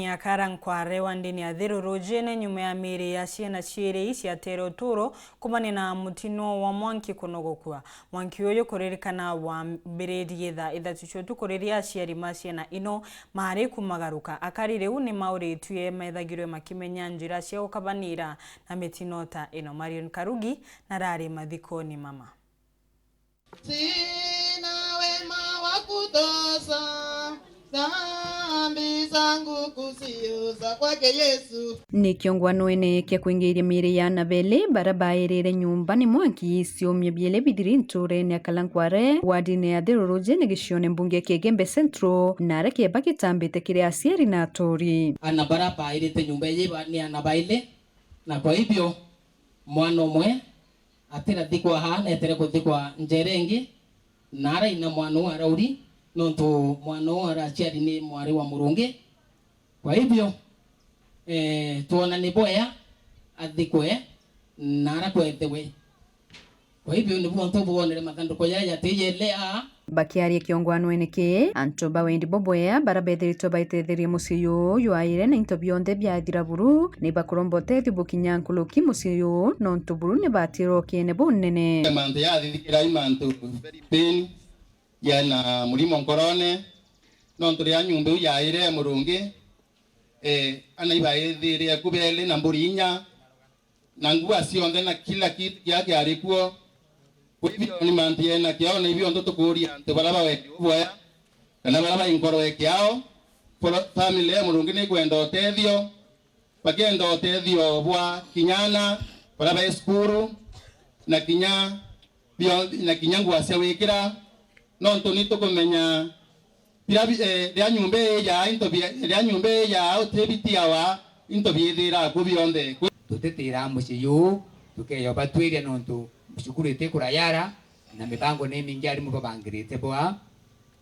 Nyakara nkware wandini athiru rujene nyuma ya miri ya ciana ciiri cia tero turo kumani na mutino wa mwanki kunogokua. Mwanki uyu kuririkana wa mbiririe thaa ithatu cia utuku riria aciari ma ciana ino mari kumagaruka. Akari riu ni mauritue methagirwe makimenya njira cia gukabanira na mitino ta ino. Marion Karugi na rari mathikoni mama. Sina wema wa kutosha, dhambi zangu kuziuza kwake Yesu. Ni kiongwano kia kuingiria miri ya nabele barabairire nyumba ni mwanki ciumia biele bidiri nture ni akalankware wadine ya thiruruje ni gicione mbunge Kigembe Central na reke bakitambite kire aciari na atori. Ana barabairite nyumba ye ni anabaile na kwa hivyo mwana umwe atira thikwa hana etere kuthikwa njerengi nara ina mwana arauri nonto mwana araciari ni mwari wa Murungi. Kwa hivyo tuona ni boya athikwe nara kwethewe. Kwa hivyo ni bonto bonere mathanduko ya tiyelea bakiaria kiongwano eneke antoba wendi boboya barabetherito baitetherie musiyo yuaire na into bionde bya diraburu ni bakurombote thibukinyankulu ki musiyo nonto buru ne batiro kene bonnene mante ya thikira imantu pen ya na mulimo nkorone nonto ya nyumba yuaire Murungi ana ibaithiria kubele na mburinya na ngua cionthe na kila kitu yake alikuwa. Kwa hivyo ni mantie na kiao na hivyo ndoto kuria ante baraba weke ubwa kana baraba inkoro weke yao family ya Murungi ni kwenda otethio bagenda otethio bwa kinyana baraba eskuru na kinya bio na kinyangu asia wekira nonto nito kumenya birabi ya nyumbe ya into ya nyumbe ya otebiti yawa into bidira kubionde tutetira musiyo tukeyo batwiria nonto shukurite kurayara na mipango ne mingi ari mu babangirite boa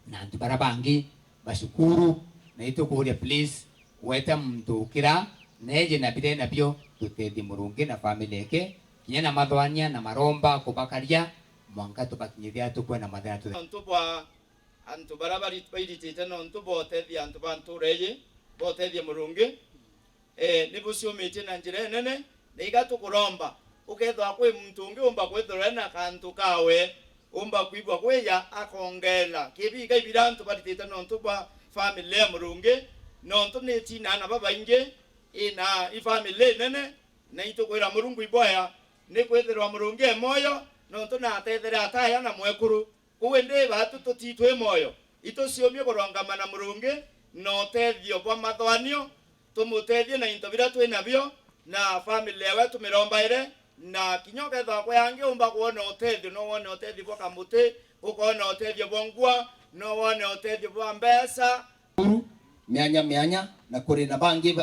na ntu barabangi bashukuru na ito kuria please weta mtukira neje na bide na bio tutethi Murungi na family yake kinyana mathwania na maromba kubakaria mwanka tubakinyithia tukwe na mathana tu ntu bwa antu barabari twairite no ntu botethi antu bantu reje botethi Murungi nibuciumite na njira nene na igatukuromba ukethwa kwi mtu ungi umba kwethora na kantu kawe umba kwibwa kweya akongela kibi kaibira ntu batite no ntu bwa family ya Murungi no ntu ne tina na baba inge ina family nene na ito kwira Murungu iboya ne kwethirwa Murungi moyo no ntu na atethera ataya na mwekuru kuwende batu tutitwe moyo ito ciomie boronga mana Murungi no tethio bwa mathwanio tumutethie na into bira twe nabio na family yetu tumiromba ire na kinyoke thako yange umba kuona otethio no wone otethio bwa kamuti ukona otethio bwa ngua no wone otethio bwa mbesa mianya na kuri na bangi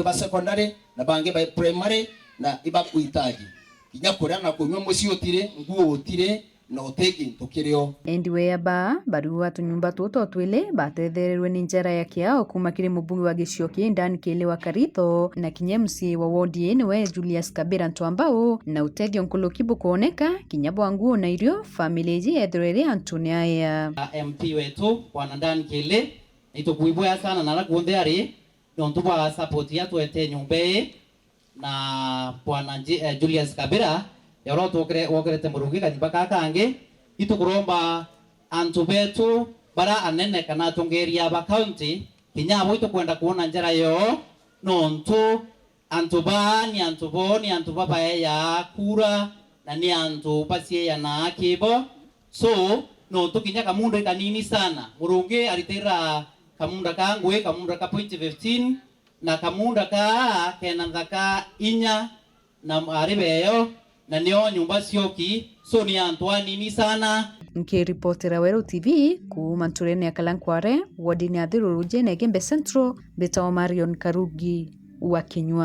ba secondary na bangi ba primary na iba kuitaji kinya kuri na kunywa muci otire nguo otire no teki tukirio endiwe ba baru atunyumba tuto twile batethererwe ni njera ya kiao kuma kiri mubungi wa gicio kiendani kile wa Karito na kinyemsi wa wodi we Julius Kabira Ntwambao na utethio nkulukibu kuoneka kinyabo nguo na irio family yethrere Antonia ya MP wetu bwana ndani kile ito kuiboya sana na rakuonde ari nonto bwa support ya twete nyumbe na bwana Julius Kabira yaro wokerete Murungi kanyumba kakange itukuromba antu betu bara anene kana tungeria ba county kinyabo itukwenda kuona njara yo nontu antu bani antu boni antu baba ya kura na ni antu pasie ya na kibo so nontu kinyaka mundu kanini sana Murungi aritera kamunda kangwe kamunda ka 15 na kamunda ka kenandaka inya na aribeyo na nio nyumba sioki so ni Antoine ni sana nkiripotera Weru TV kuma Nturene ya Kalankware wadini ya thiruruje na Kigembe Central beta Marion Karugi wa Kinyua.